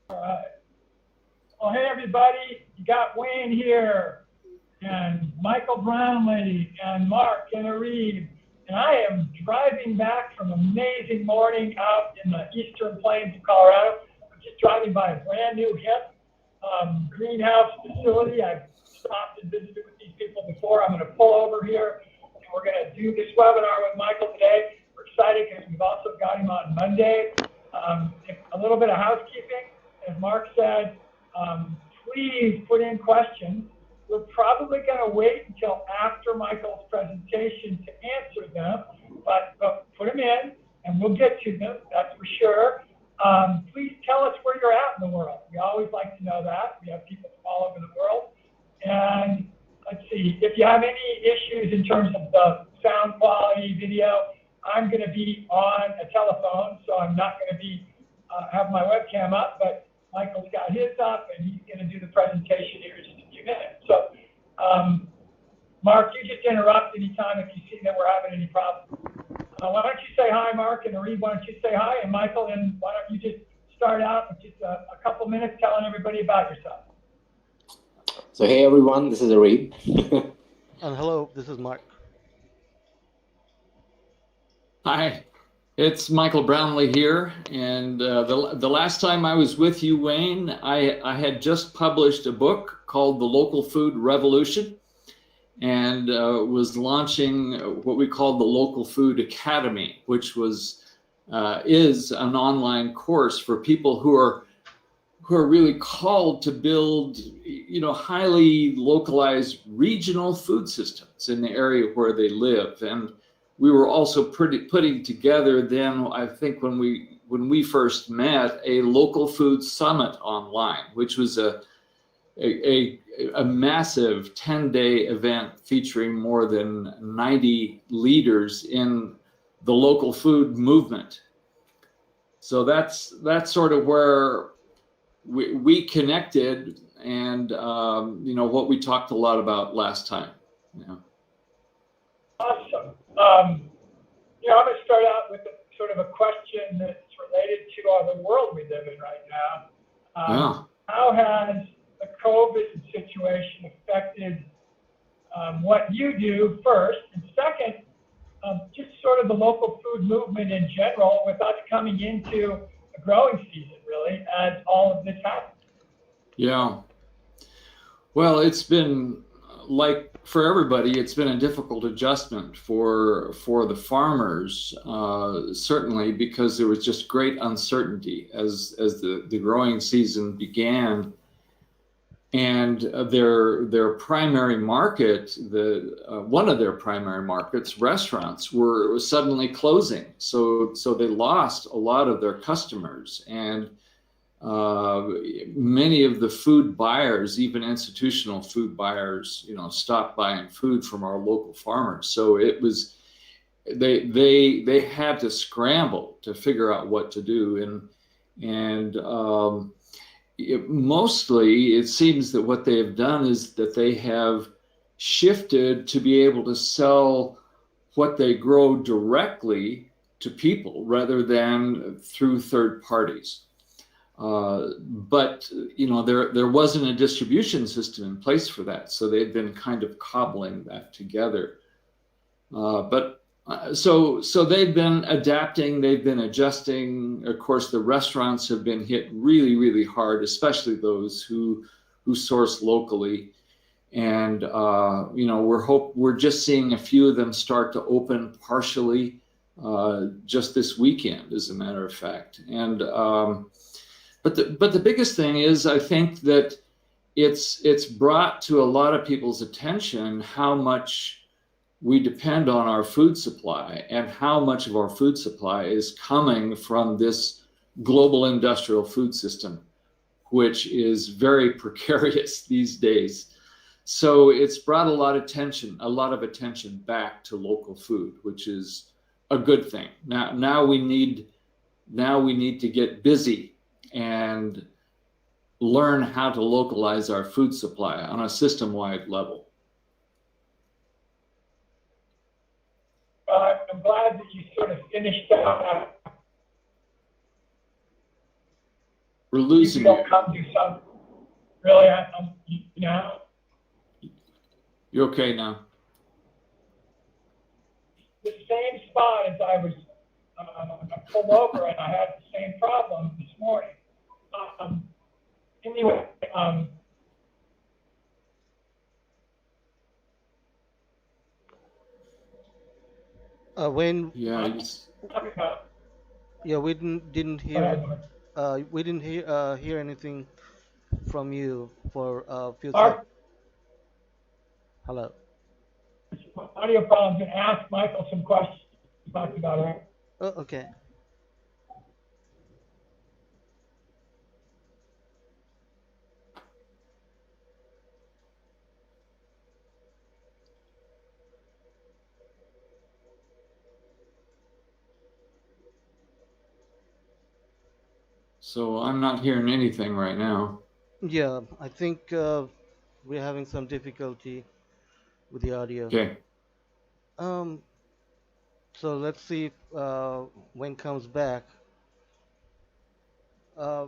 All right. Well, hey, everybody. You got Wayne here, and Michael Brownlee, and Mark, and Areeb. And I am driving back from an amazing morning out in the eastern plains of Colorado. I'm just driving by a brand new hip greenhouse facility. I've stopped and visited with these people before. I'm going to pull over here, and we're going to do this webinar with Michael today. We're excited because we've also got him on Monday. A little bit of housekeeping. As Mark said, please put in questions. We're probably going to wait until after Michael's presentation to answer them, but put them in and we'll get to them, that's for sure. Please tell us where you're at in the world. We always like to know that. We have people from all over the world. And let's see, if you have any issues in terms of the sound quality, video, I'm going to be on a telephone, so I'm not going to be have my webcam up, but Michael's got his up, and he's going to do the presentation here in just a few minutes. So, Mark, you just interrupt anytime if you see that we're having any problems. Why don't you say hi, Mark, and Areeb, why don't you say hi, and Michael, and why don't you just start out with just a couple minutes telling everybody about yourself. So, hey, everyone, this is Areeb. And hello, this is Mark. Hi, it's Michael Brownlee here, and the last time I was with you, Wayne, I had just published a book called The Local Food Revolution, and was launching what we called the Local Food Academy, which is an online course for people who are really called to build, highly localized regional food systems in the area where they live. And we were also putting together then, I think when we first met, a local food summit online, which was a massive 10-day event featuring more than 90 leaders in the local food movement. So that's sort of where we connected, and what we talked a lot about last time. Yeah. Awesome. I'm going to start out with sort of a question that's related to the world we live in right now. How has the COVID situation affected what you do first, and second, just sort of the local food movement in general, with us coming into a growing season, really, as all of this happens? Yeah. Well, it's been, like for everybody, it's been a difficult adjustment for the farmers, certainly because there was just great uncertainty as the growing season began. And their primary market, one of their primary markets, restaurants, were suddenly closing. So they lost a lot of their customers, and many of the food buyers, even institutional food buyers, stopped buying food from our local farmers. So it was they had to scramble to figure out what to do, and mostly, it seems that what they have done is that they have shifted to be able to sell what they grow directly to people rather than through third parties. But there wasn't a distribution system in place for that, so they've been kind of cobbling that together. So they've been adapting, they've been adjusting. Of course, the restaurants have been hit really, really hard, especially those who source locally. And we're just seeing a few of them start to open partially just this weekend, as a matter of fact. And but the biggest thing is, I think that it's brought to a lot of people's attention how much we depend on our food supply, and how much of our food supply is coming from this global industrial food system, which is very precarious these days. So it's brought a lot of attention back to local food, which is a good thing. Now we need to get busy and learn how to localize our food supply on a system-wide level. I'm glad that you sort of finished that. We're losing you you. don't come to some, really, now, You're okay now. the same spot as I was, I pulled over and I had the same problem this morning. Anyway, When Yeah. yeah, we didn't hear hear anything from you for a few seconds. Mark, Hello. audio problems, and ask Michael some questions we talked about earlier. Oh, okay. So I'm not hearing anything right now. Yeah, I think we're having some difficulty with the audio. Okay. Um, so let's see if Wayne comes back. Uh,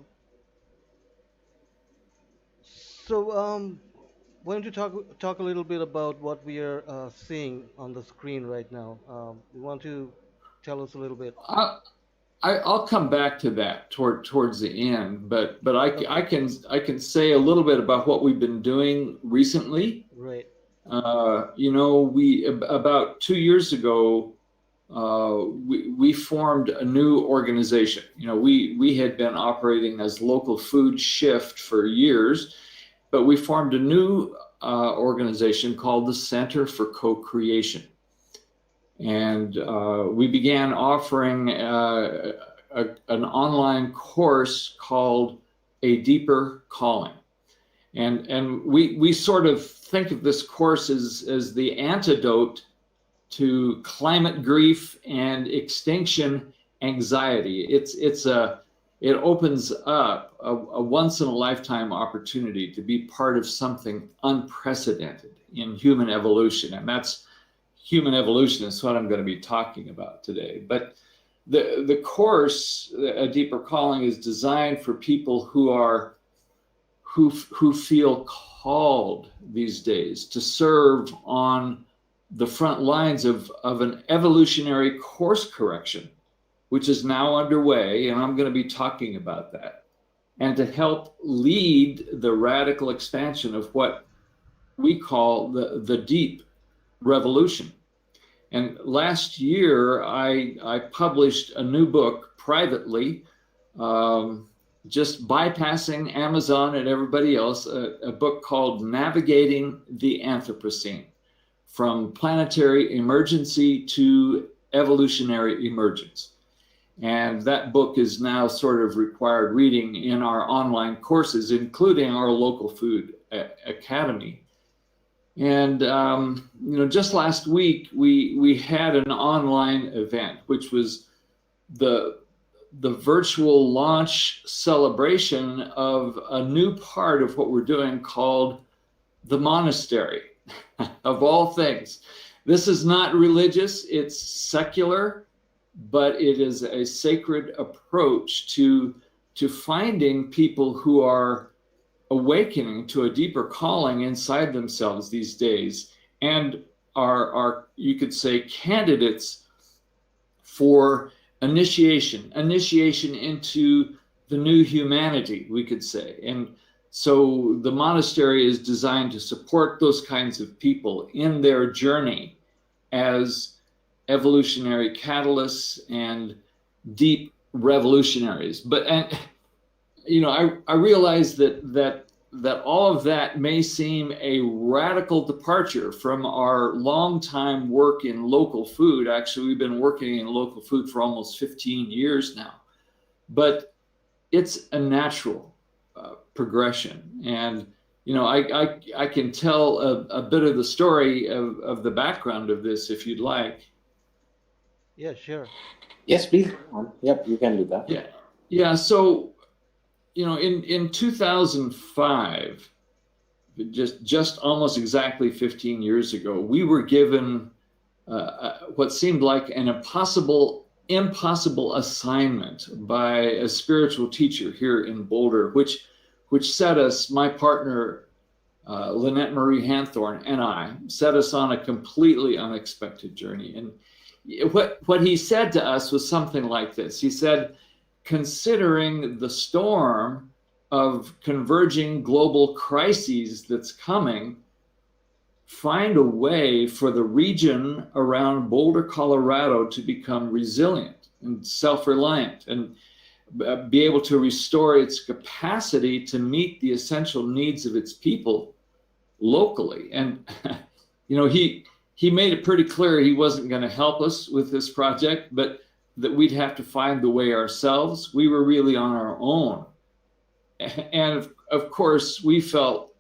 so why don't you talk a little bit about what we are seeing on the screen right now? You want to tell us a little bit? I'll come back to that towards the end, but Okay. I can say a little bit about what we've been doing recently. Right. We about 2 years ago, we formed a new organization. We had been operating as Local Food Shift for years, but we formed a new organization called the Center for Co-Creation. And we began offering an online course called A Deeper Calling. And we sort of think of this course as the antidote to climate grief and extinction anxiety. It opens up a once in a lifetime opportunity to be part of something unprecedented in human evolution. And that's human evolution is what I'm going to be talking about today. But the course, A Deeper Calling, is designed for people who feel called these days to serve on the front lines of an evolutionary course correction, which is now underway, and I'm going to be talking about that, and to help lead the radical expansion of what we call the deep revolution. And last year, I published a new book privately, just bypassing Amazon and everybody else, a book called Navigating the Anthropocene, From Planetary Emergency to Evolutionary Emergence. And that book is now sort of required reading in our online courses, including our Local Food Academy. And just last week we had an online event, which was the virtual launch celebration of a new part of what we're doing called the monastery. Of all things, this is not religious; it's secular, but it is a sacred approach to finding people who are awakening to a deeper calling inside themselves these days, and are you could say candidates for initiation into the new humanity, we could say. And so the monastery is designed to support those kinds of people in their journey as evolutionary catalysts and deep revolutionaries. I realize that all of that may seem a radical departure from our long-time work in local food. Actually, we've been working in local food for almost 15 years now, but it's a natural progression. And I can tell a bit of the story of the background of this if you'd like. Yeah, sure. Yes, please. Yep, you can do that. Yeah. So, in 2005, just almost exactly 15 years ago, we were given what seemed like an impossible impossible assignment by a spiritual teacher here in Boulder, which set us, my partner, Lynette Marie Hanthorne, and I, set us on a completely unexpected journey. And what he said to us was something like this. He said, considering the storm of converging global crises that's coming, find a way for the region around Boulder, Colorado to become resilient and self-reliant and be able to restore its capacity to meet the essential needs of its people locally. And, he made it pretty clear he wasn't going to help us with this project, but that we'd have to find the way ourselves. We were really on our own. And of course, we felt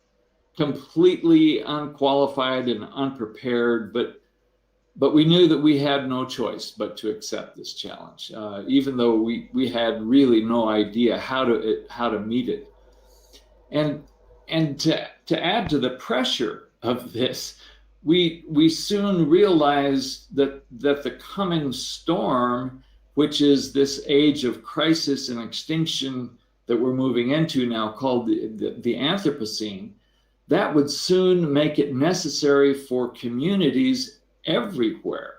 completely unqualified and unprepared, but we knew that we had no choice but to accept this challenge, even though we had really no idea how to meet it. And to add to the pressure of this, we soon realized that the coming storm, which is this age of crisis and extinction that we're moving into now, called the Anthropocene, that would soon make it necessary for communities everywhere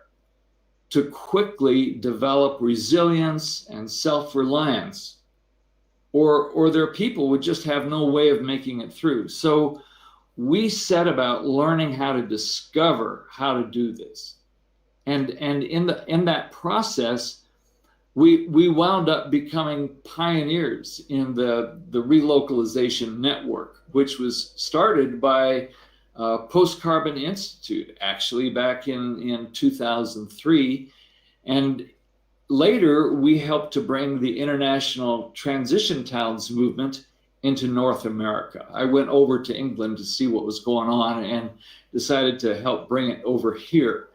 to quickly develop resilience and self-reliance, or their people would just have no way of making it through. So we set about learning how to discover how to do this. And in that process, we wound up becoming pioneers in the relocalization network, which was started by Post Carbon Institute, actually back in 2003. And later, we helped to bring the International Transition Towns movement into North America. I went over to England to see what was going on and decided to help bring it over here.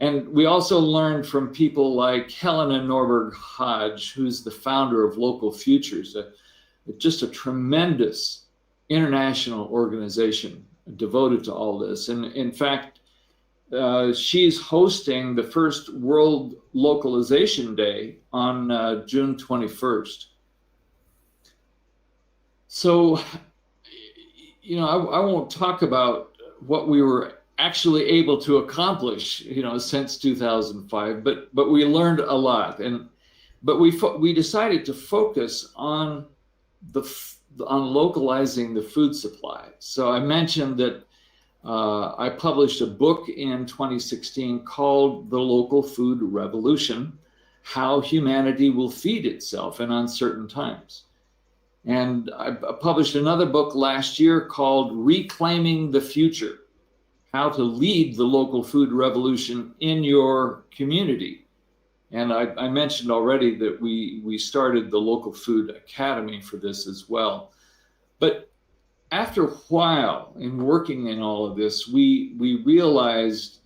And we also learned from people like Helena Norberg Hodge, who's the founder of Local Futures, just a tremendous international organization devoted to all this. And in fact, she's hosting the first World Localization Day on June 21st. So, I won't talk about what we were actually able to accomplish, since 2005, but we learned a lot, but we decided to focus on localizing the food supply. So I mentioned that I published a book in 2016 called The Local Food Revolution: How Humanity Will Feed Itself in Uncertain Times. And I published another book last year called Reclaiming the Future: How to Lead the Local Food Revolution in Your Community. And I mentioned already that we started the Local Food Academy for this as well. But after a while in working in all of this, we realized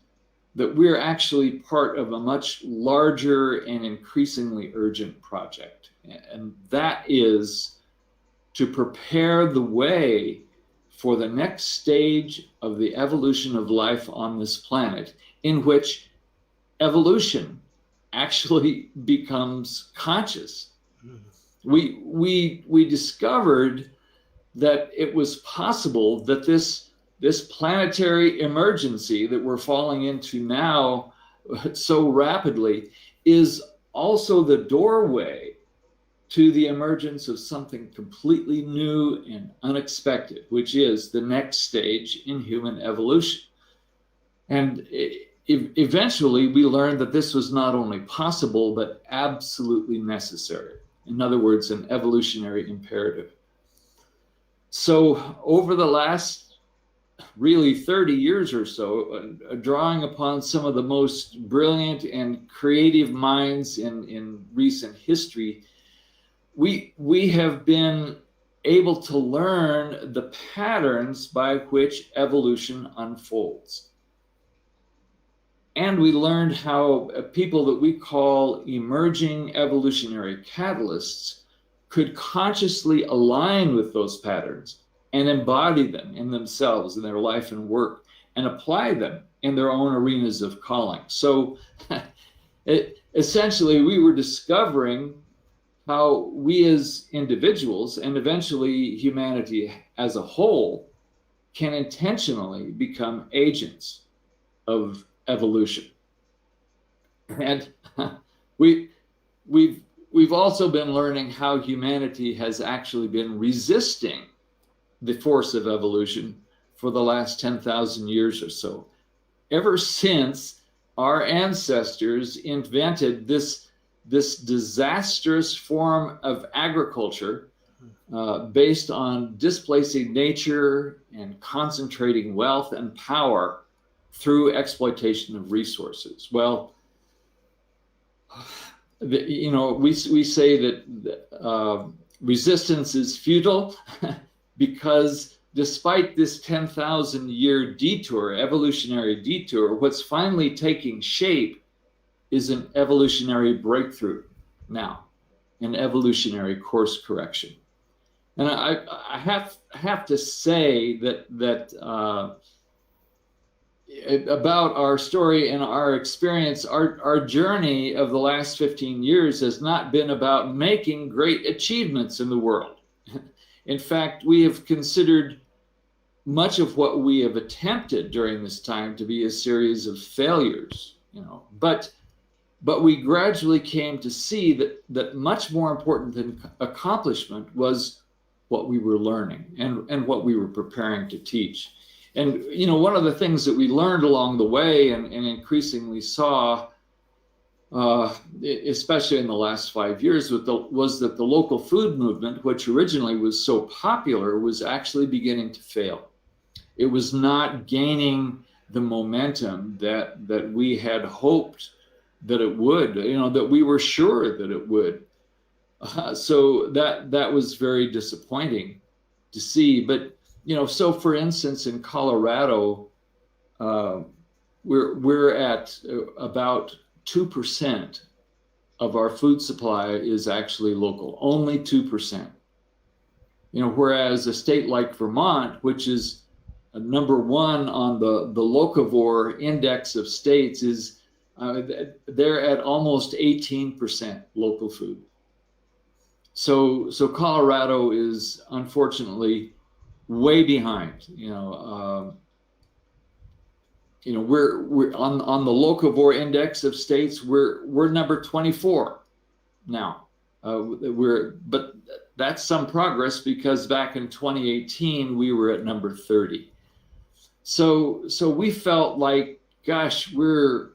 that we're actually part of a much larger and increasingly urgent project. And that is to prepare the way for the next stage of the evolution of life on this planet, in which evolution actually becomes conscious. We discovered that it was possible that this planetary emergency that we're falling into now so rapidly is also the doorway to the emergence of something completely new and unexpected, which is the next stage in human evolution. And eventually we learned that this was not only possible, but absolutely necessary. In other words, an evolutionary imperative. So over the last really 30 years or so, drawing upon some of the most brilliant and creative minds in recent history, we have been able to learn the patterns by which evolution unfolds. And we learned how people that we call emerging evolutionary catalysts could consciously align with those patterns and embody them in themselves, in their life and work, and apply them in their own arenas of calling. So essentially we were discovering how we as individuals and eventually humanity as a whole can intentionally become agents of evolution. And we've also been learning how humanity has actually been resisting the force of evolution for the last 10,000 years or so, ever since our ancestors invented this disastrous form of agriculture based on displacing nature and concentrating wealth and power through exploitation of resources. Well, we say that resistance is futile because despite this 10,000 year detour, evolutionary detour, what's finally taking shape is an evolutionary breakthrough now, an evolutionary course correction. And I have to say that about our story and our experience, our journey of the last 15 years has not been about making great achievements in the world. In fact, we have considered much of what we have attempted during this time to be a series of failures, but we gradually came to see that much more important than accomplishment was what we were learning and what we were preparing to teach. And, one of the things that we learned along the way and increasingly saw, especially in the last 5 years, was that the local food movement, which originally was so popular, was actually beginning to fail. It was not gaining the momentum that we had hoped that it would, that we were sure that it would. So that was very disappointing to see. But so for instance, in Colorado, we're at about 2% of our food supply is actually local, only 2%. Whereas a state like Vermont, which is number one on the locavore index of states, is they're at almost 18% local food. So Colorado is unfortunately way behind. We're on the locavore index of states. We're number 24 now. But that's some progress because back in 2018 we were at number 30. So we felt like, gosh, we're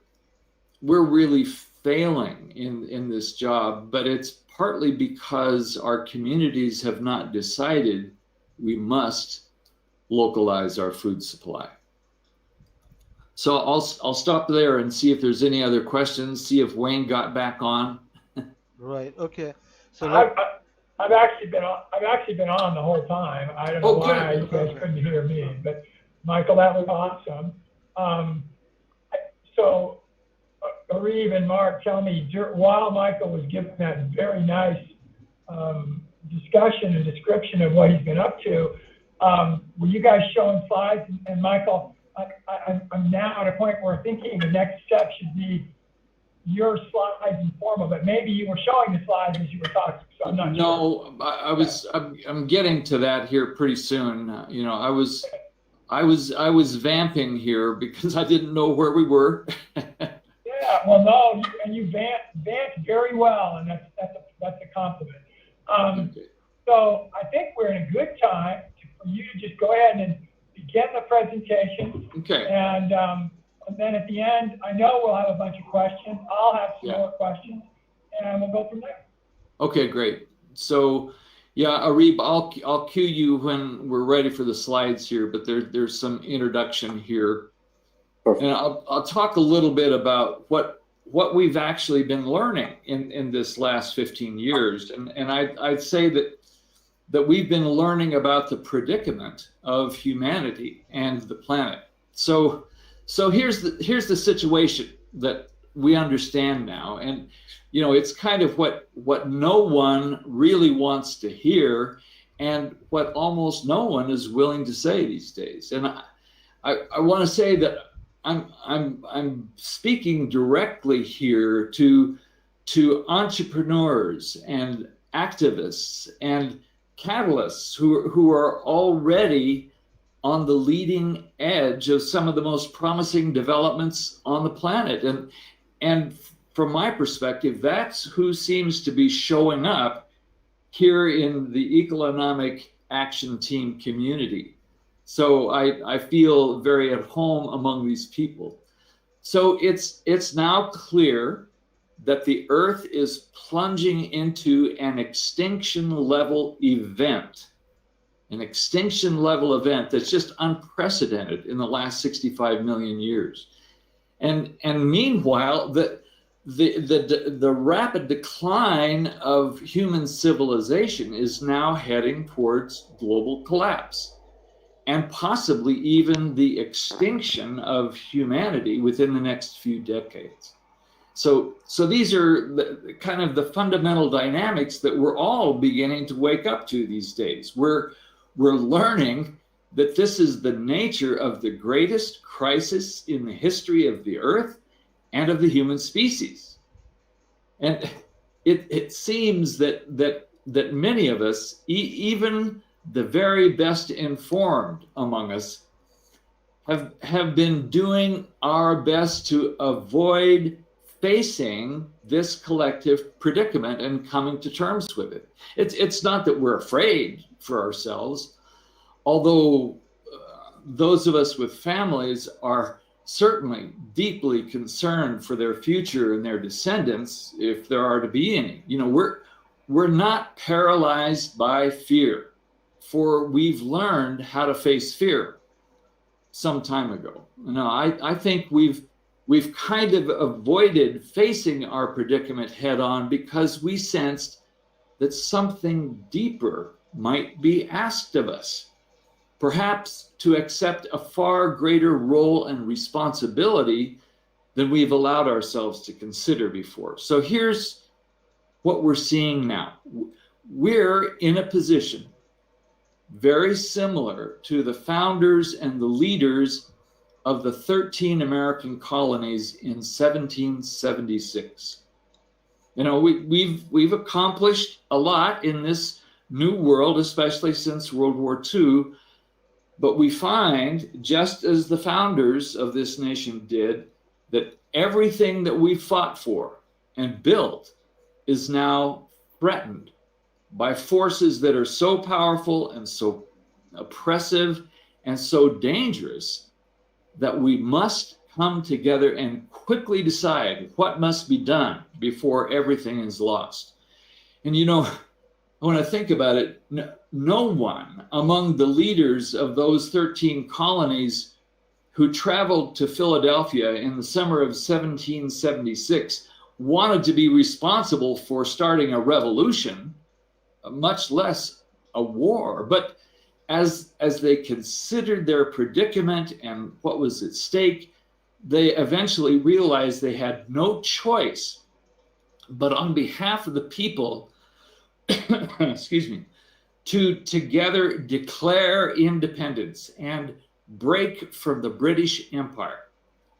really failing in this job, but it's partly because our communities have not decided we must localize our food supply. So I'll stop there and see if there's any other questions, see if Wayne got back on. Right, okay. So I've actually been on the whole time. I don't know why you guys couldn't hear me, but Michael, that was awesome. So Arif and Mark, tell me, while Michael was giving that very nice discussion and description of what he's been up to, were you guys showing slides? And Michael, I'm now at a point where thinking the next step should be your slides in formal, but maybe you were showing the slides as you were talking. So I'm not sure. No, I'm getting to that here pretty soon. I was vamping here because I didn't know where we were. Yeah, well, no, you vamped very well, and that's a compliment. Okay. So I think we're in a good time for you to just go ahead and begin the presentation. Okay. And then at the end, I know we'll have a bunch of questions. I'll have some more questions, and we'll go from there. Okay, great. So, yeah, Arif, I'll cue you when we're ready for the slides here, but there's some introduction here. Perfect. And I'll talk a little bit about what we've actually been learning in this last 15 years. And I'd say that we've been learning about the predicament of humanity and the planet. So here's the situation that we understand now. And, it's kind of what no one really wants to hear and what almost no one is willing to say these days. And I want to say that I'm speaking directly here to to entrepreneurs and activists and catalysts who are already on the leading edge of some of the most promising developments on the planet. And from my perspective, that's who seems to be showing up here in the Economic Action Team community. So I feel very at home among these people. So it's now clear that the Earth is plunging into an extinction level event. An extinction level event that's just unprecedented in the last 65 million years. And meanwhile, the rapid decline of human civilization is now heading towards global collapse and possibly even the extinction of humanity within the next few decades. So these are kind of the fundamental dynamics that we're all beginning to wake up to these days. We're learning that this is the nature of the greatest crisis in the history of the Earth and of the human species. And it seems that many of us, even the very best informed among us, have been doing our best to avoid facing this collective predicament and coming to terms with it. It's not that we're afraid for ourselves, although those of us with families are certainly deeply concerned for their future and their descendants, if there are to be any. You know, we're not paralyzed by fear, for we've learned how to face fear some time ago. No, I think we've kind of avoided facing our predicament head on because we sensed that something deeper might be asked of us, perhaps to accept a far greater role and responsibility than we've allowed ourselves to consider before. So here's what we're seeing now. We're in a position very similar to the founders and the leaders of the 13 American colonies in 1776. You know, we've accomplished a lot in this new world, especially since World War II, but we find, just as the founders of this nation did, that everything that we fought for and built is now threatened by forces that are so powerful and so oppressive and so dangerous that we must come together and quickly decide what must be done before everything is lost. And you know, when I think about it, no one among the leaders of those 13 colonies who traveled to Philadelphia in the summer of 1776 wanted to be responsible for starting a revolution, much less a war. But as they considered their predicament and what was at stake, they eventually realized they had no choice but on behalf of the people, excuse me, to together declare independence and break from the British Empire.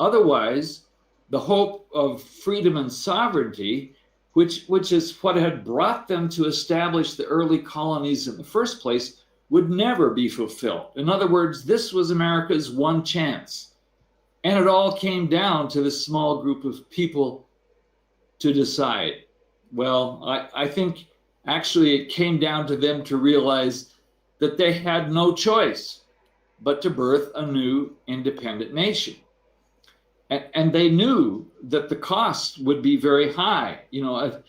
Otherwise, the hope of freedom and sovereignty, which is what had brought them to establish the early colonies in the first place, would never be fulfilled. In other words, this was America's one chance. And it all came down to this small group of people to decide. Well, I think actually it came down to them to realize that they had no choice but to birth a new independent nation. And they knew that the cost would be very high, you know,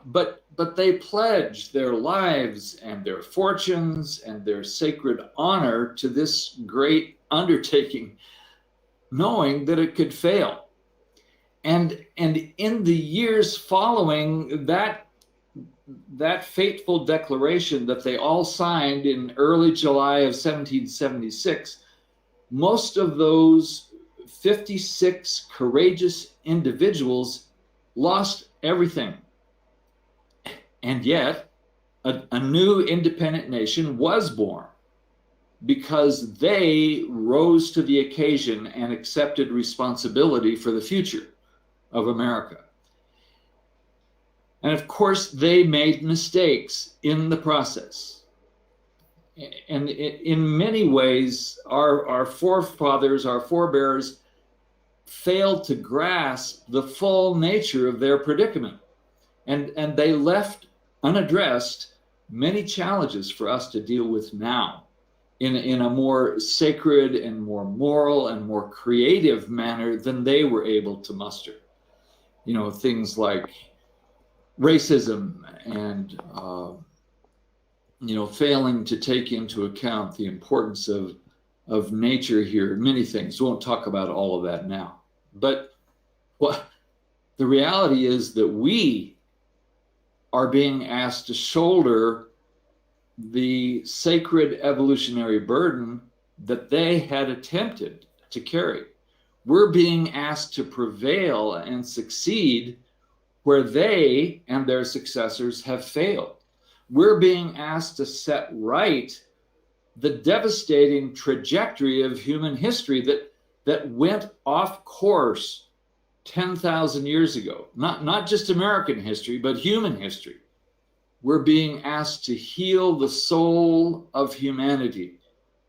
but they pledged their lives and their fortunes and their sacred honor to this great undertaking, knowing that it could fail. And in the years following that fateful declaration that they all signed in early July of 1776, most of those 56 courageous individuals lost everything. And yet, a new independent nation was born because they rose to the occasion and accepted responsibility for the future of America. And of course, they made mistakes in the process. And in many ways, our forefathers, our forebears, failed to grasp the full nature of their predicament. And they left unaddressed many challenges for us to deal with now in a more sacred and more moral and more creative manner than they were able to muster. You know, things like racism and, failing to take into account the importance of nature here, many things. We won't talk about all of that now. But the reality is that we are being asked to shoulder the sacred evolutionary burden that they had attempted to carry. We're being asked to prevail and succeed where they and their successors have failed. We're being asked to set right the devastating trajectory of human history that went off course 10,000 years ago. Not just American history, but human history. We're being asked to heal the soul of humanity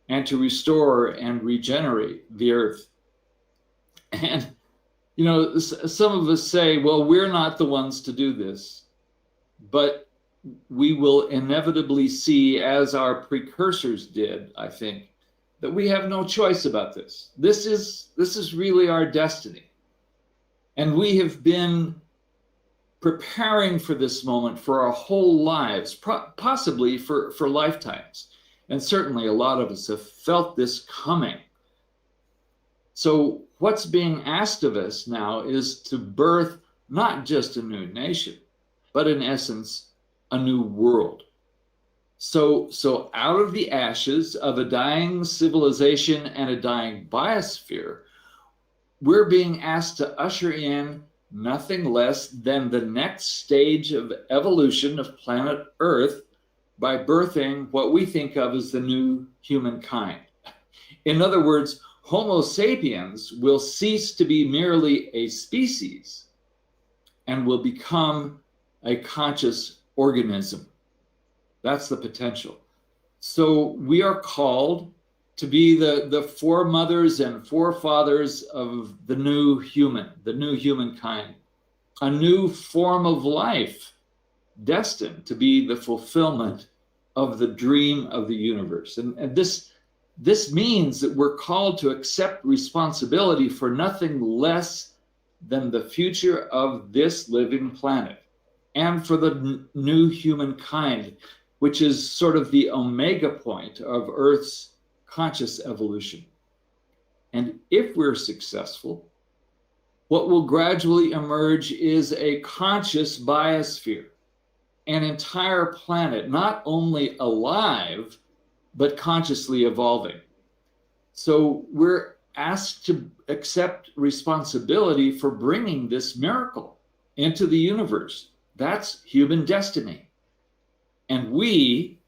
and to restore and regenerate the earth. And, some of us say, well, we're not the ones to do this, but we will inevitably see, as our precursors did, I think, that we have no choice about this. This is really our destiny. And we have been preparing for this moment for our whole lives, possibly for lifetimes. And certainly a lot of us have felt this coming. So what's being asked of us now is to birth not just a new nation, but in essence, a new world. So out of the ashes of a dying civilization and a dying biosphere, we're being asked to usher in nothing less than the next stage of evolution of planet Earth by birthing what we think of as the new humankind. In other words, Homo sapiens will cease to be merely a species and will become a conscious organism. That's the potential. So we are called to be the foremothers and forefathers of the new humankind, a new form of life destined to be the fulfillment of the dream of the universe. And this means that we're called to accept responsibility for nothing less than the future of this living planet and for the new humankind, which is sort of the omega point of Earth's conscious evolution. And if we're successful, what will gradually emerge is a conscious biosphere, an entire planet, not only alive, but consciously evolving. So we're asked to accept responsibility for bringing this miracle into the universe. That's human destiny. And we,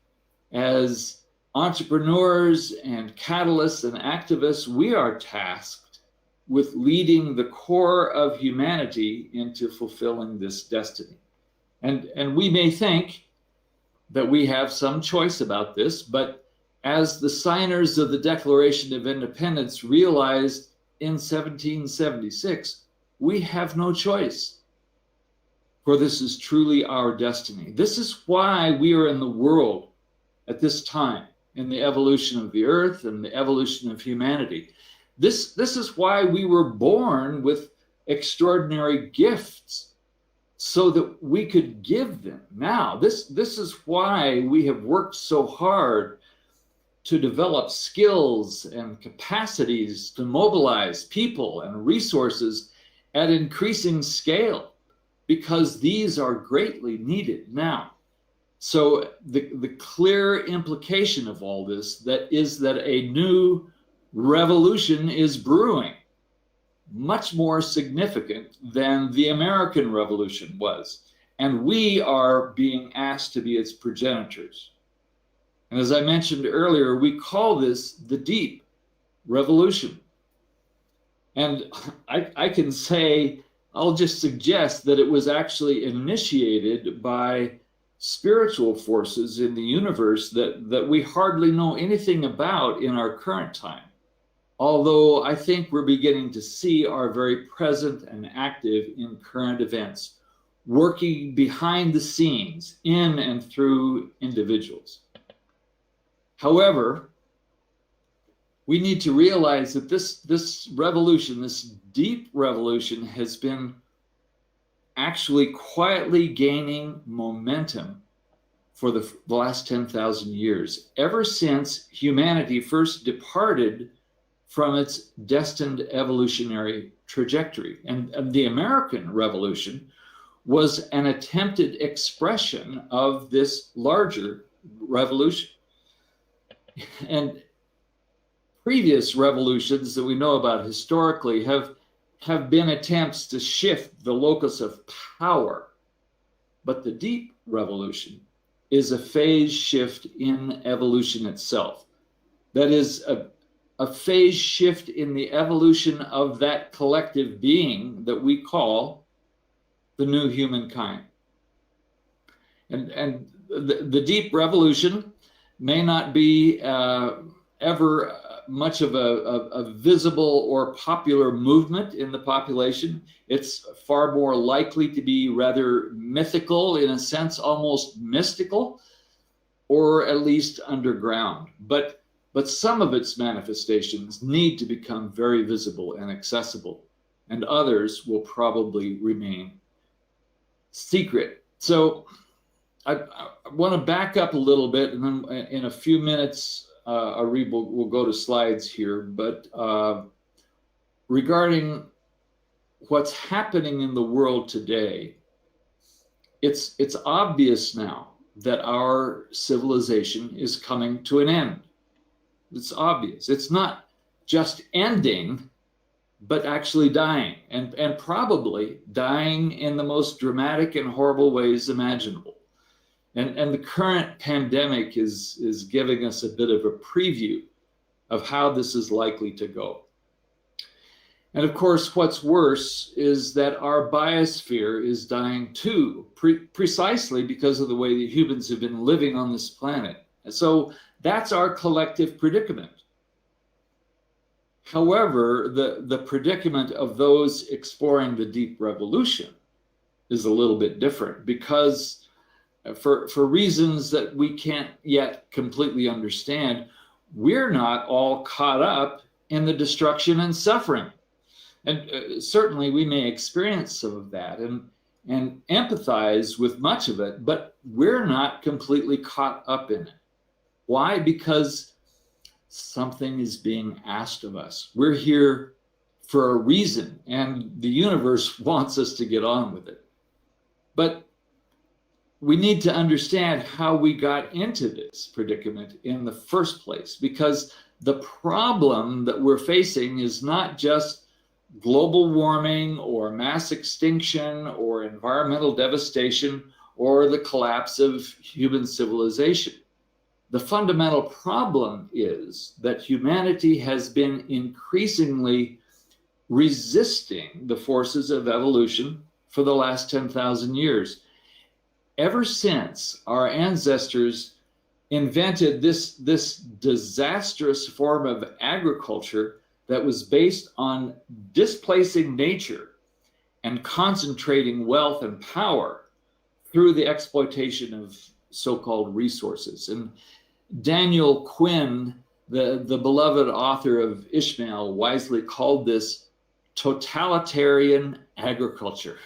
as entrepreneurs and catalysts and activists, we are tasked with leading the core of humanity into fulfilling this destiny. And we may think that we have some choice about this, but as the signers of the Declaration of Independence realized in 1776, we have no choice. For this is truly our destiny. This is why we are in the world at this time, in the evolution of the earth and the evolution of humanity. This is why we were born with extraordinary gifts, so that we could give them now. This is why we have worked so hard to develop skills and capacities to mobilize people and resources at increasing scale, because these are greatly needed now. So the clear implication of all this is that a new revolution is brewing, much more significant than the American Revolution was. And we are being asked to be its progenitors. And as I mentioned earlier, we call this the Deep Revolution. And I can say I'll just suggest that it was actually initiated by spiritual forces in the universe that we hardly know anything about in our current time. Although I think we're beginning to see are very present and active in current events, working behind the scenes in and through individuals. However, we need to realize that this revolution, this deep revolution, has been actually quietly gaining momentum for the last 10,000 years, ever since humanity first departed from its destined evolutionary trajectory. And the American Revolution was an attempted expression of this larger revolution. And previous revolutions that we know about historically have been attempts to shift the locus of power. But the deep revolution is a phase shift in evolution itself. That is a phase shift in the evolution of that collective being that we call the new humankind. And the deep revolution may not be ever much of a visible or popular movement in the population. It's far more likely to be rather mythical, in a sense, almost mystical, or at least underground. But some of its manifestations need to become very visible and accessible, and others will probably remain secret. So I want to back up a little bit, and then in a few minutes, Arib will go to slides here. But regarding what's happening in the world today, it's obvious now that our civilization is coming to an end. It's obvious. It's not just ending, but actually dying, and probably dying in the most dramatic and horrible ways imaginable. And the current pandemic is giving us a bit of a preview of how this is likely to go. And of course, what's worse is that our biosphere is dying too, precisely because of the way that humans have been living on this planet. And so that's our collective predicament. However, the predicament of those exploring the deep revolution is a little bit different, because for reasons that we can't yet completely understand, we're not all caught up in the destruction and suffering. And certainly we may experience some of that and empathize with much of it, but we're not completely caught up in it. Why? Because something is being asked of us. We're here for a reason, and the universe wants us to get on with it. But we need to understand how we got into this predicament in the first place, because the problem that we're facing is not just global warming or mass extinction or environmental devastation or the collapse of human civilization. The fundamental problem is that humanity has been increasingly resisting the forces of evolution for the last 10,000 years. Ever since our ancestors invented this disastrous form of agriculture that was based on displacing nature and concentrating wealth and power through the exploitation of so-called resources. And Daniel Quinn, the beloved author of Ishmael, wisely called this totalitarian agriculture.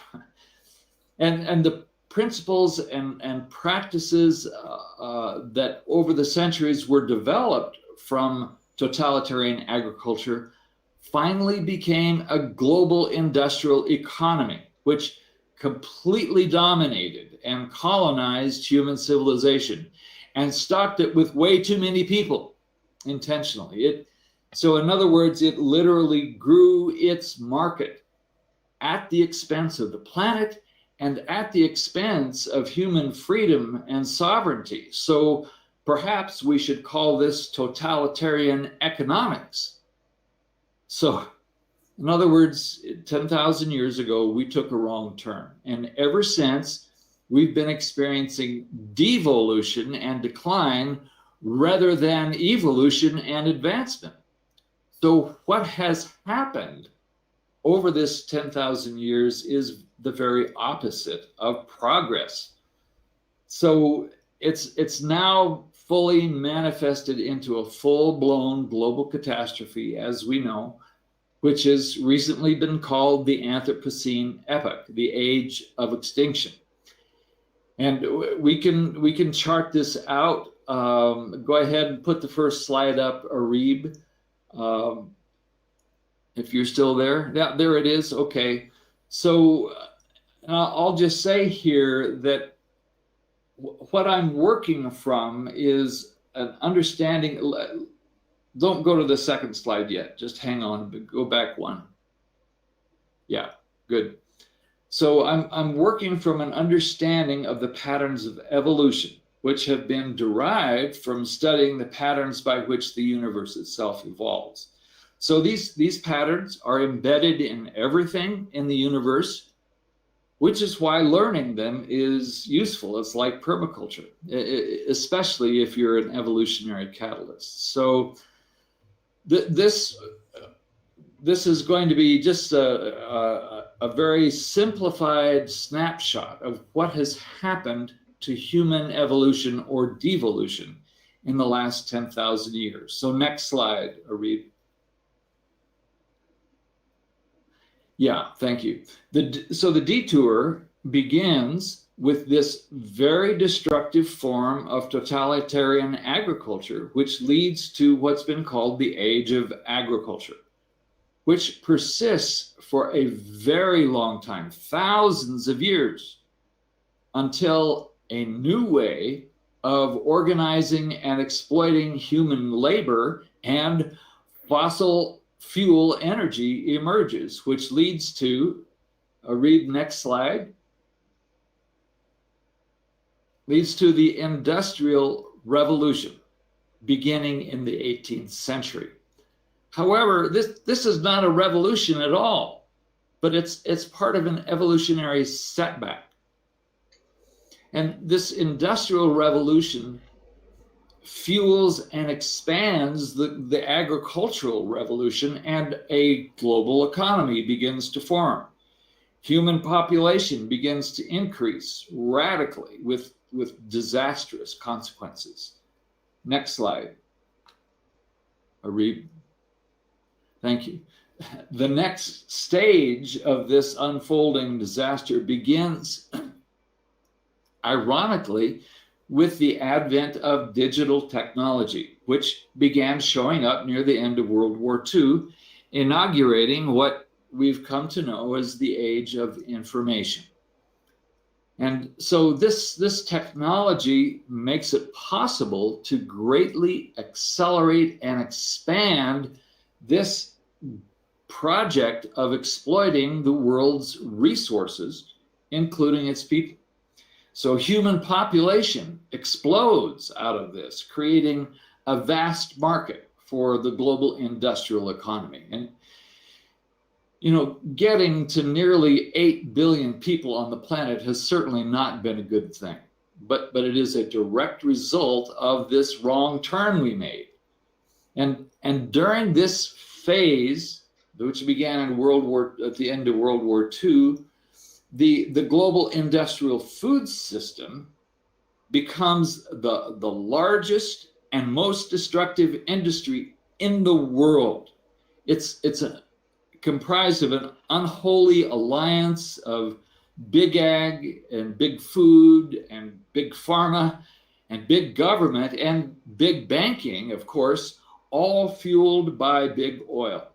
And the principles and practices that over the centuries were developed from totalitarian agriculture finally became a global industrial economy, which completely dominated and colonized human civilization and stocked it with way too many people intentionally. So in other words, it literally grew its market at the expense of the planet and at the expense of human freedom and sovereignty. So perhaps we should call this totalitarian economics. So In other words, 10,000 years ago, we took a wrong turn. And ever since, we've been experiencing devolution and decline rather than evolution and advancement. So what has happened over this 10,000 years is the very opposite of progress. So it's now fully manifested into a full-blown global catastrophe, as we know, which has recently been called the Anthropocene epoch, the age of extinction. And we can chart this out. Go ahead and put the first slide up, Arib. If you're still there. Yeah, there it is. Okay. So I'll just say here that what I'm working from is an understanding. Don't go to the second slide yet. Just hang on. Go back one. Yeah, good. So I'm working from an understanding of the patterns of evolution, which have been derived from studying the patterns by which the universe itself evolves. So these patterns are embedded in everything in the universe, which is why learning them is useful. It's like permaculture, especially if you're an evolutionary catalyst. So this is going to be just a very simplified snapshot of what has happened to human evolution or devolution in the last 10,000 years. So next slide, Arib. Yeah, thank you. So the detour begins with this very destructive form of totalitarian agriculture, which leads to what's been called the age of agriculture, which persists for a very long time, thousands of years, until a new way of organizing and exploiting human labor and fossil fuel energy emerges, which leads to, read next slide, leads to the Industrial Revolution beginning in the 18th century. However, this is not a revolution at all, but it's part of an evolutionary setback. And this Industrial Revolution fuels and expands the agricultural revolution, and a global economy begins to form. Human population begins to increase radically with disastrous consequences. Next slide. Arib. Thank you. The next stage of this unfolding disaster begins, ironically, with the advent of digital technology, which began showing up near the end of World War II, inaugurating what we've come to know as the age of information. And so this technology makes it possible to greatly accelerate and expand this project of exploiting the world's resources, including its people. So human population explodes out of this, creating a vast market for the global industrial economy. And, getting to nearly 8 billion people on the planet has certainly not been a good thing, but it is a direct result of this wrong turn we made. And during this phase, which began at the end of World War II, the global industrial food system becomes the largest and most destructive industry in the world. It's comprised of an unholy alliance of big ag and big food and big pharma and big government and big banking, of course, all fueled by big oil.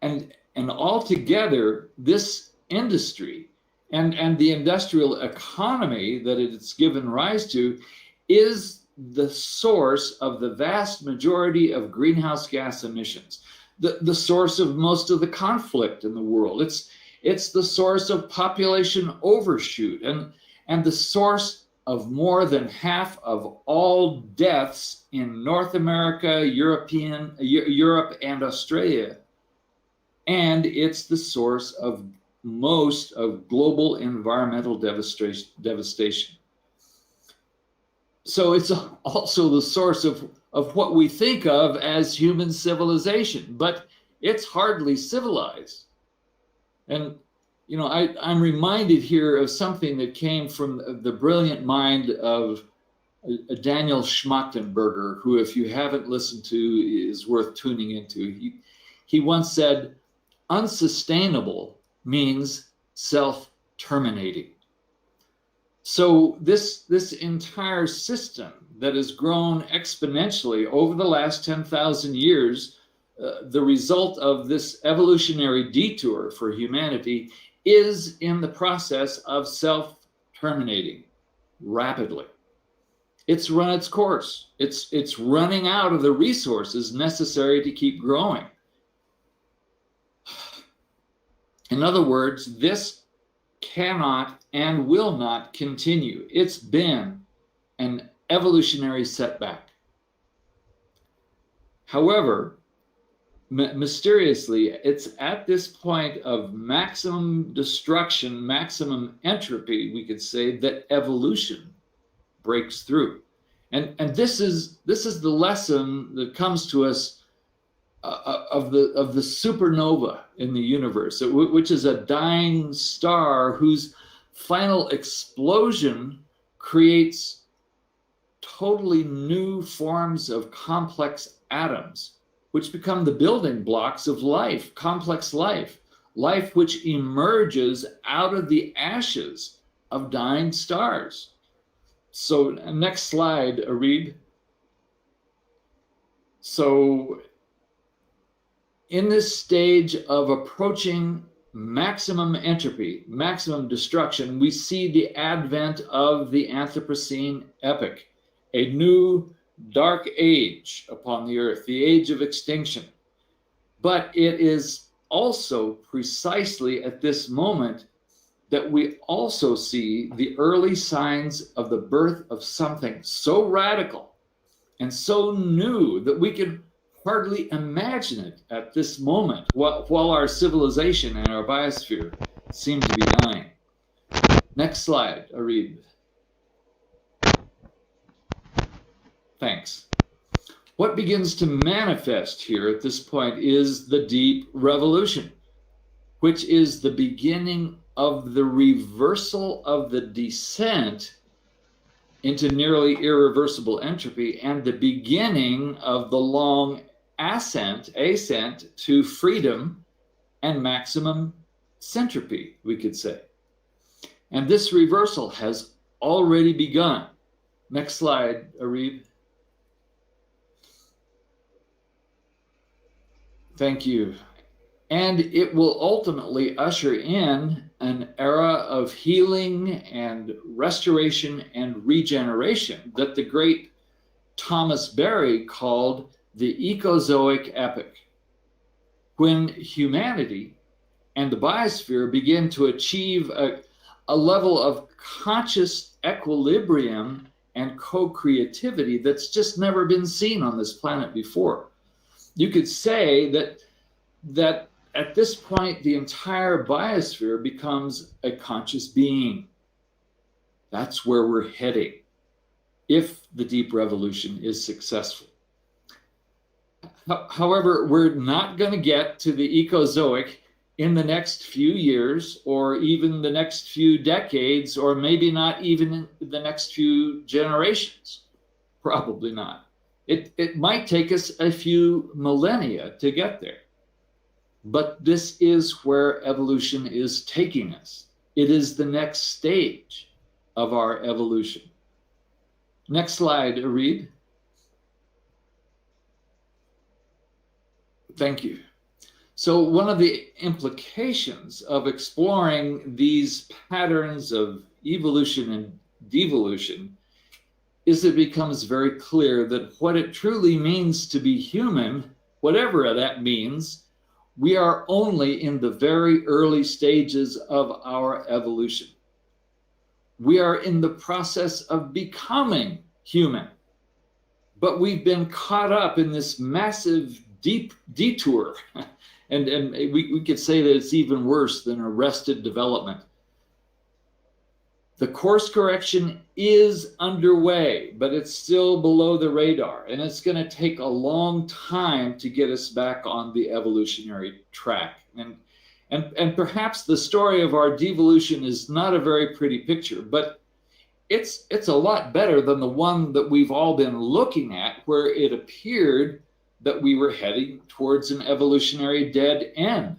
And altogether, this industry and the industrial economy that it's given rise to is the source of the vast majority of greenhouse gas emissions, the source of most of the conflict in the world. It's the source of population overshoot and the source of more than half of all deaths in North America, Europe, and Australia. and it's the source of most of global environmental devastation. So it's also the source of what we think of as human civilization, but it's hardly civilized. And, you know, I'm reminded here of something that came from the brilliant mind of Daniel Schmachtenberger, who, if you haven't listened to, is worth tuning into. He once said, unsustainable means self-terminating. So this entire system that has grown exponentially over the last 10,000 years, the result of this evolutionary detour for humanity is in the process of self-terminating rapidly. It's run its course. It's running out of the resources necessary to keep growing. In other words, this cannot and will not continue. It's been an evolutionary setback. However, mysteriously, it's at this point of maximum destruction, maximum entropy, we could say, that evolution breaks through. And this is the lesson that comes to us of the supernova in the universe, which is a dying star whose final explosion creates totally new forms of complex atoms, which become the building blocks of life, complex life which emerges out of the ashes of dying stars. So next slide, Arib. So in this stage of approaching maximum entropy, maximum destruction, we see the advent of the Anthropocene epoch, a new dark age upon the earth, the age of extinction. But it is also precisely at this moment that we also see the early signs of the birth of something so radical and so new that we can hardly imagine it at this moment, while our civilization and our biosphere seem to be dying. Next slide, Arib. Thanks. What begins to manifest here at this point is the deep revolution, which is the beginning of the reversal of the descent into nearly irreversible entropy and the beginning of the long ascent to freedom and maximum centropy, we could say. And this reversal has already begun. Next slide, Arib. Thank you. And it will ultimately usher in an era of healing and restoration and regeneration that the great Thomas Berry called the Ecozoic epoch, when humanity and the biosphere begin to achieve a level of conscious equilibrium and co-creativity that's just never been seen on this planet before. You could say that at this point, the entire biosphere becomes a conscious being. That's where we're heading if the deep revolution is successful. However, we're not going to get to the Ecozoic in the next few years or even the next few decades, or maybe not even in the next few generations. Probably not. It might take us a few millennia to get there. But this is where evolution is taking us. It is the next stage of our evolution. Next slide, Arib. Thank you. So one of the implications of exploring these patterns of evolution and devolution is it becomes very clear that what it truly means to be human, whatever that means, we are only in the very early stages of our evolution. We are in the process of becoming human, but we've been caught up in this massive deep detour and we could say that it's even worse than arrested development. The course correction is underway, but it's still below the radar, and it's going to take a long time to get us back on the evolutionary track. And perhaps the story of our devolution is not a very pretty picture, but it's a lot better than the one that we've all been looking at, where it appeared that we were heading towards an evolutionary dead end.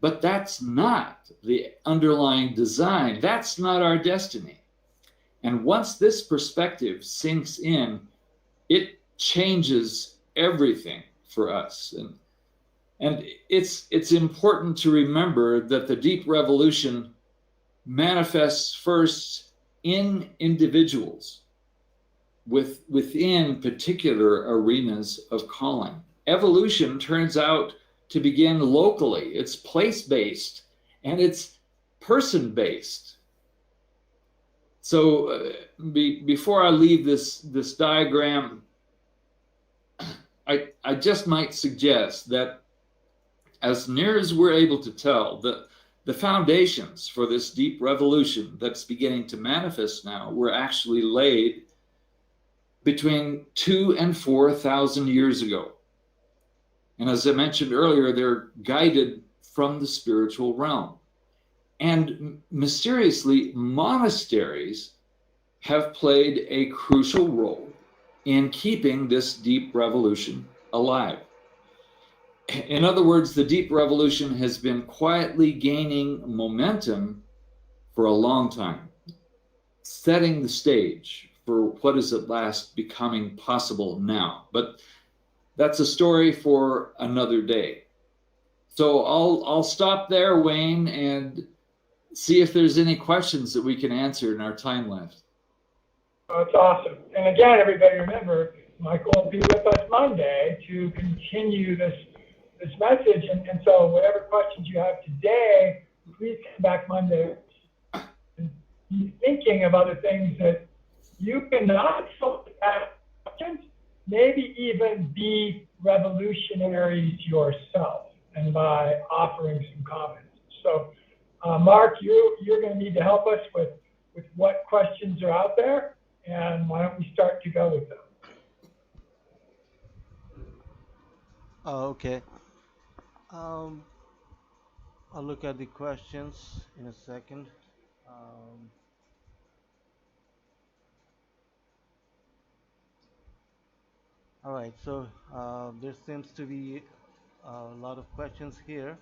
But that's not the underlying design. That's not our destiny. And once this perspective sinks in, it changes everything for us. And it's important to remember that the deep revolution manifests first in individuals within particular arenas of calling. Evolution turns out to begin locally. It's place-based and it's person-based. So before I leave this diagram, I just might suggest that as near as we're able to tell, the foundations for this deep revolution that's beginning to manifest now were actually laid between 2,000 and 4,000 years ago. And as I mentioned earlier, they're guided from the spiritual realm. And mysteriously, monasteries have played a crucial role in keeping this deep revolution alive. In other words, the deep revolution has been quietly gaining momentum for a long time, setting the stage for what is at last becoming possible now. But that's a story for another day. So I'll stop there, Wayne, and see if there's any questions that we can answer in our time left. Oh, that's awesome. And again, everybody remember, Michael will be with us Monday to continue this message. And so whatever questions you have today, please come back Monday and be thinking of other things that you can not solely ask questions, maybe even be revolutionaries yourself, and by offering some comments. So, Mark, you're going to need to help us with what questions are out there, and why don't we start to go with them? Okay. I'll look at the questions in a second. All right, so there seems to be a lot of questions here.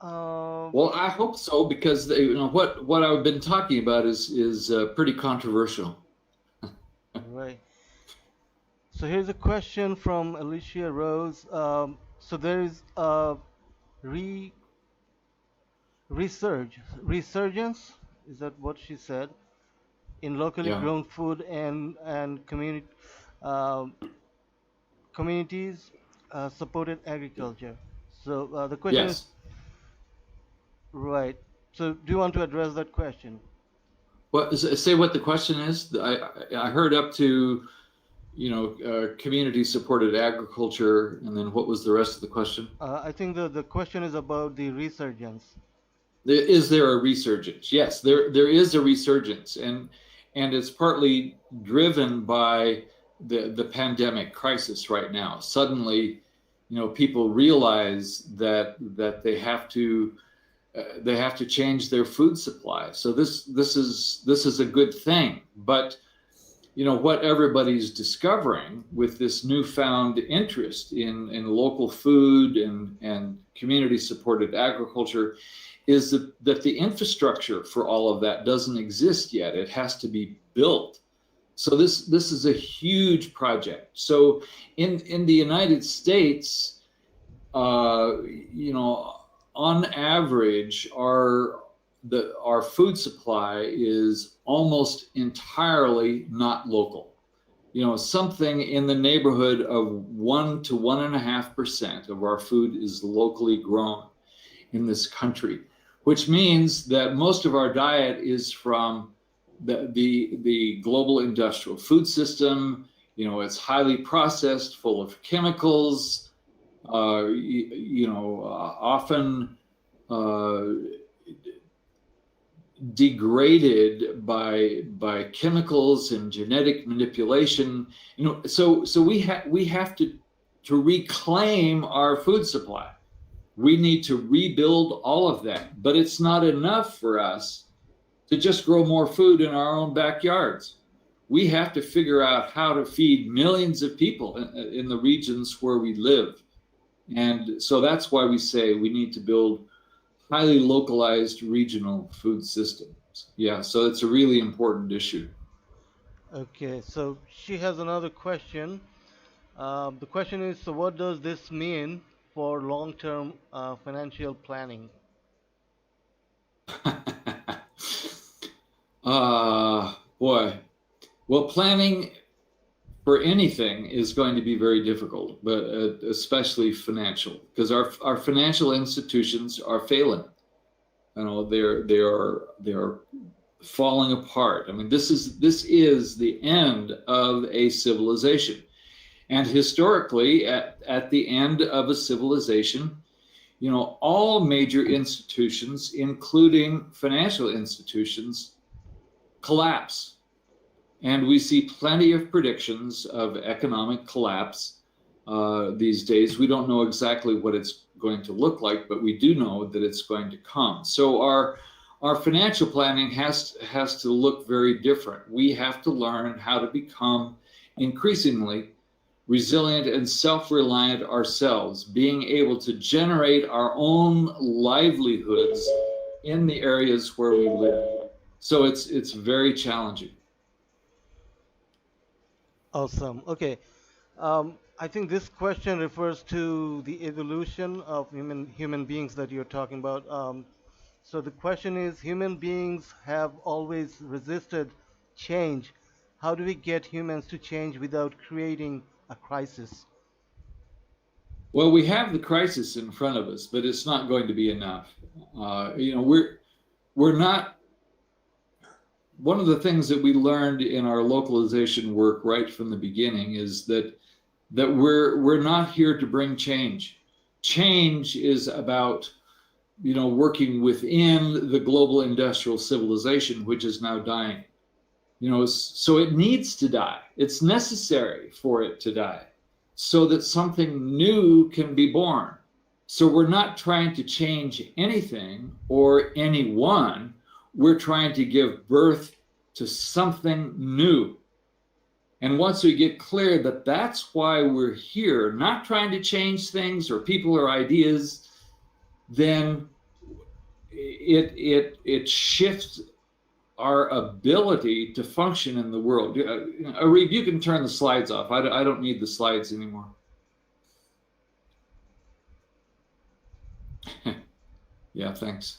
Well, I hope so, because what I've been talking about is pretty controversial. Right. So here's a question from Alicia Rose. So there is a resurgence, is that what she said, in locally Yeah. grown food and communities supported agriculture. So the question is, Yes. right. So do you want to address that question? Say what the question is. I heard up to, community supported agriculture, and then what was the rest of the question? I think the question is about the resurgence. Is there a resurgence? Yes, there is a resurgence, and it's partly driven by the pandemic crisis right now. Suddenly, people realize that they have to change their food supply. So this is a good thing. But what everybody's discovering with this newfound interest in local food and community supported agriculture is that the infrastructure for all of that doesn't exist yet. It has to be built. So this is a huge project. So in the United States, on average, our food supply is almost entirely not local. Something in the neighborhood of 1 to 1.5% of our food is locally grown in this country, which means that most of our diet is from the global industrial food system, it's highly processed, full of chemicals, often degraded by chemicals and genetic manipulation. So we have to reclaim our food supply. We need to rebuild all of that, but it's not enough for us to just grow more food in our own backyards. We have to figure out how to feed millions of people in the regions where we live. And so that's why we say we need to build highly localized regional food systems. Yeah, so it's a really important issue. Okay, so she has another question. The question is, so what does this mean for long-term financial planning? Boy. Well, planning for anything is going to be very difficult, but especially financial, because our financial institutions are failing. They are falling apart. I mean, this is the end of a civilization, and historically, at the end of a civilization, all major institutions, including financial institutions, collapse. And we see plenty of predictions of economic collapse these days. We don't know exactly what it's going to look like, but we do know that it's going to come. So our financial planning has to look very different. We have to learn how to become increasingly resilient and self-reliant ourselves, being able to generate our own livelihoods in the areas where we live. So it's very challenging. Awesome. Okay. I think this question refers to the evolution of human beings that you're talking about. So the question is, human beings have always resisted change. How do we get humans to change without creating a crisis? Well, we have the crisis in front of us, but it's not going to be enough. We're not. One of the things that we learned in our localization work right from the beginning is that we're not here to bring change. Change is about working within the global industrial civilization, which is now dying. So it needs to die. It's necessary for it to die so that something new can be born. So we're not trying to change anything or anyone. We're trying to give birth to something new. And once we get clear that that's why we're here, not trying to change things or people or ideas, then it shifts our ability to function in the world. Arif, you can turn the slides off. I don't need the slides anymore. Yeah, thanks.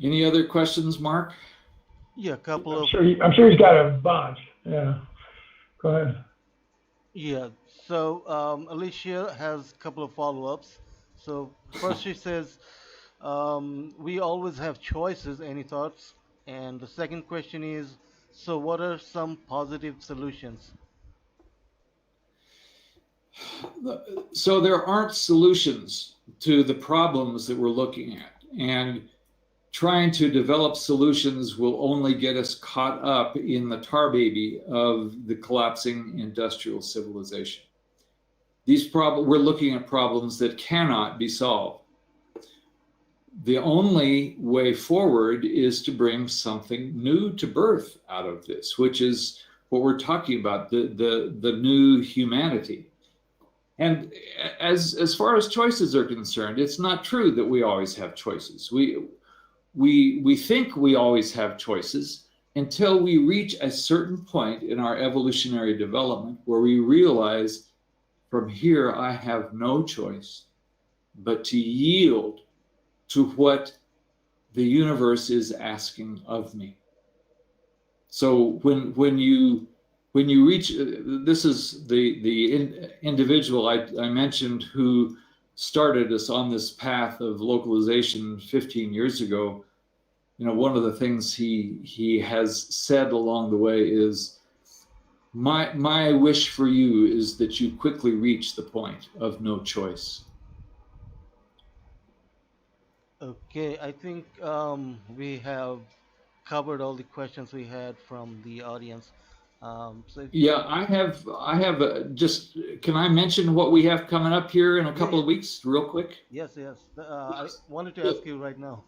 Any other questions, Mark? Yeah, a couple of. I'm sure he's got a bunch. Yeah. Go ahead. Yeah. So Alicia has a couple of follow-ups. So first she says, we always have choices. Any thoughts? And the second question is, so what are some positive solutions? So there aren't solutions to the problems that we're looking at. And trying to develop solutions will only get us caught up in the tar baby of the collapsing industrial civilization. We're looking at problems that cannot be solved. The only way forward is to bring something new to birth out of this, which is what we're talking about, the new humanity. And as far as choices are concerned, it's not true that we always have choices. We think we always have choices until we reach a certain point in our evolutionary development where we realize, from here I have no choice but to yield to what the universe is asking of me. So when you reach, this is the individual I mentioned who started us on this path of localization 15 years ago, one of the things he has said along the way is, my wish for you is that you quickly reach the point of no choice. Okay, I think we have covered all the questions we had from the audience. Yeah, I have just, can I mention what we have coming up here in a couple of weeks real quick? Yes. I wanted to ask you right now.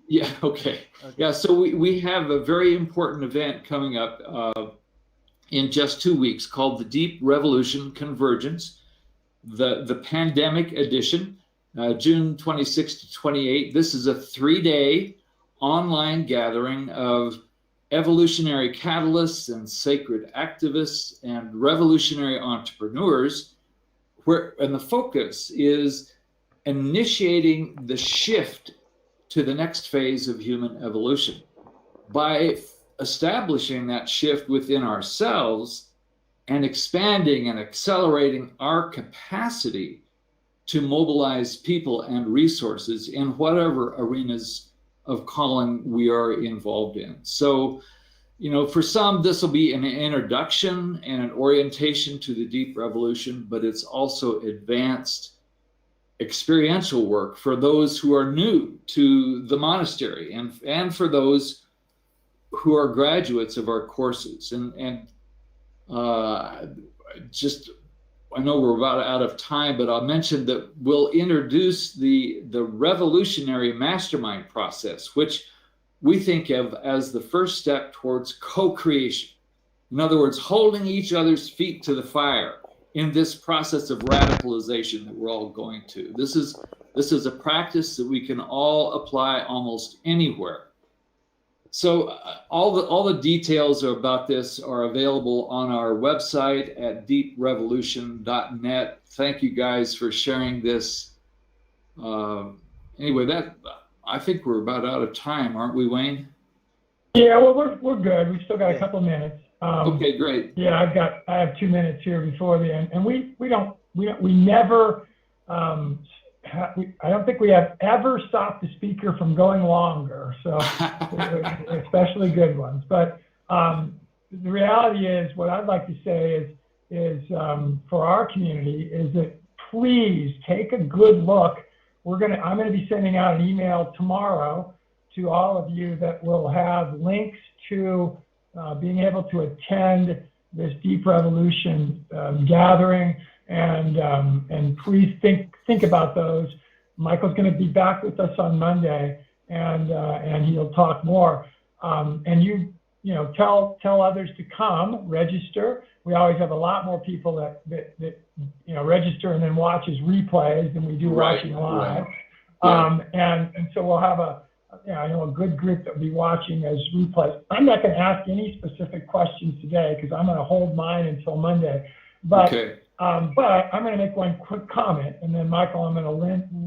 Yeah, okay. Yeah, so we have a very important event coming up in just 2 weeks called the Deep Revolution Convergence, the pandemic edition, June 26 to 28. This is a 3-day online gathering of evolutionary catalysts and sacred activists and revolutionary entrepreneurs, and the focus is initiating the shift to the next phase of human evolution by establishing that shift within ourselves and expanding and accelerating our capacity to mobilize people and resources in whatever arenas of calling we are involved in. So, for some, this will be an introduction and an orientation to the deep revolution, but it's also advanced experiential work for those who are new to the monastery and for those who are graduates of our courses. I know we're about out of time, but I'll mention that we'll introduce the revolutionary mastermind process, which we think of as the first step towards co-creation. In other words, holding each other's feet to the fire in this process of radicalization that we're all going to. This is a practice that we can all apply almost anywhere. So all the details about this are available on our website at deeprevolution.net. Thank you guys for sharing this. Anyway, I think we're about out of time, aren't we, Wayne? Yeah, well, we're good. We've still got a couple minutes. Okay, great. Yeah, I have 2 minutes here before the end, and we never. I don't think we have ever stopped the speaker from going longer, so especially good ones. But the reality is, what I'd like to say is for our community is that please take a good look. I'm gonna be sending out an email tomorrow to all of you that will have links to being able to attend this Deep Revolution gathering. And please think about those. Michael's going to be back with us on Monday, and he'll talk more. And you tell others to come, register. We always have a lot more people that register and then watch as replays than we do watching live. Right. And so we'll have a good group that will be watching as replays. I'm not going to ask any specific questions today because I'm going to hold mine until Monday. But okay. But I'm going to make one quick comment, and then Michael, I'm going to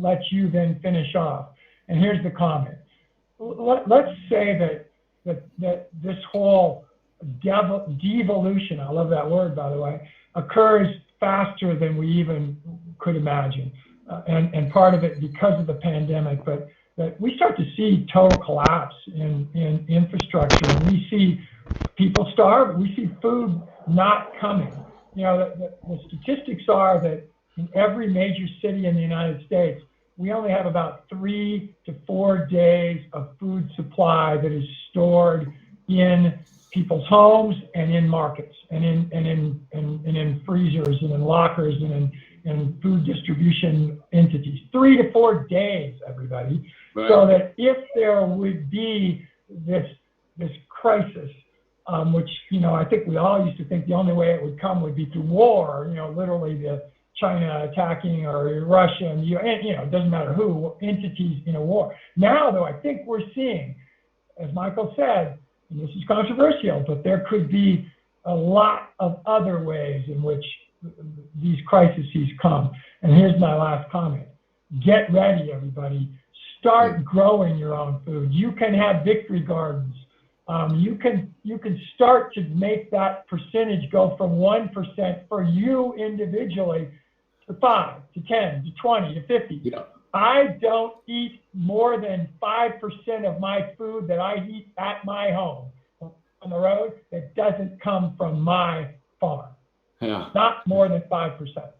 let you then finish off. And here's the comment. Let's say that this whole devolution, I love that word, by the way, occurs faster than we even could imagine. And part of it because of the pandemic, but that we start to see total collapse in infrastructure. And we see people starve. We see food not coming. The statistics are that in every major city in the United States, we only have about 3 to 4 days of food supply that is stored in people's homes and in markets and in freezers and in lockers and in food distribution entities. 3 to 4 days, everybody. Right. So that if there would be this crisis, which, I think we all used to think the only way it would come would be through war, literally the China attacking or Russia, and it doesn't matter who, entities in a war. Now, though, I think we're seeing, as Michael said, and this is controversial, but there could be a lot of other ways in which these crises come. And here's my last comment. Get ready, everybody. Start growing your own food. You can have victory gardens. You can start to make that percentage go from 1% for you individually to 5 to 10 to 20 to 50. Yeah. I don't eat more than 5% of my food that I eat at my home on the road that doesn't come from my farm. Yeah. Not more than 5%.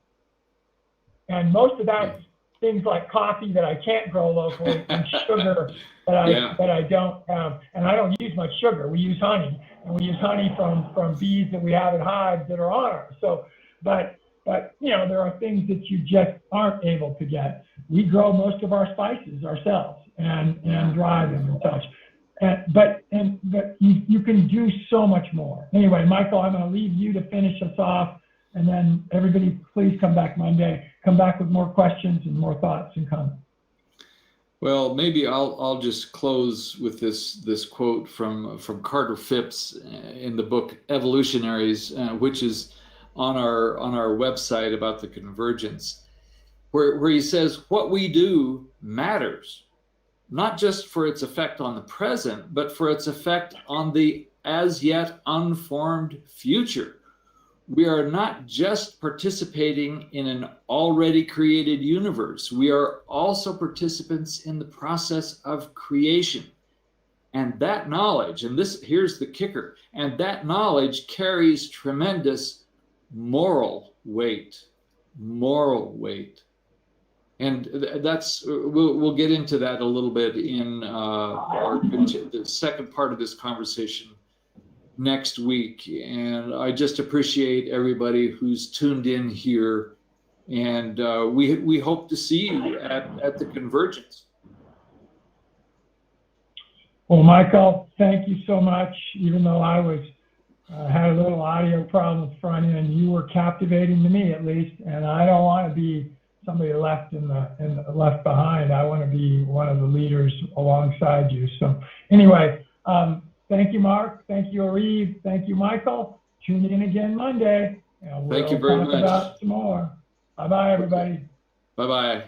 And most of that's things like coffee that I can't grow locally and sugar that I don't have. And I don't use much sugar. We use honey, and we use honey from bees that we have at hives that are on ours. So, but you know, there are things that you just aren't able to get. We grow most of our spices ourselves and dry them and such. But you can do so much more. Anyway, Michael, I'm going to leave you to finish us off, and then everybody, please come back Monday. Come back with more questions and more thoughts and comments. Well, maybe I'll just close with this quote from Carter Phipps in the book Evolutionaries, which is on our website about the convergence, where he says, what we do matters, not just for its effect on the present, but for its effect on the as yet unformed future. We are not just participating in an already created universe. We are also participants in the process of creation. And that knowledge, and here's the kicker, and that knowledge carries tremendous moral weight. And that's, we'll get into that a little bit in the second part of this conversation next week. And I just appreciate everybody who's tuned in here. And we hope to see you at the convergence. Well, Michael, thank you so much. Even though I had a little audio problem with front end, you were captivating to me at least. And I don't want to be somebody left left behind. I want to be one of the leaders alongside you. So anyway, thank you, Mark. Thank you, Arif. Thank you, Michael. Tune in again Monday. Thank you very much. About some more. Bye-bye, everybody. Bye-bye.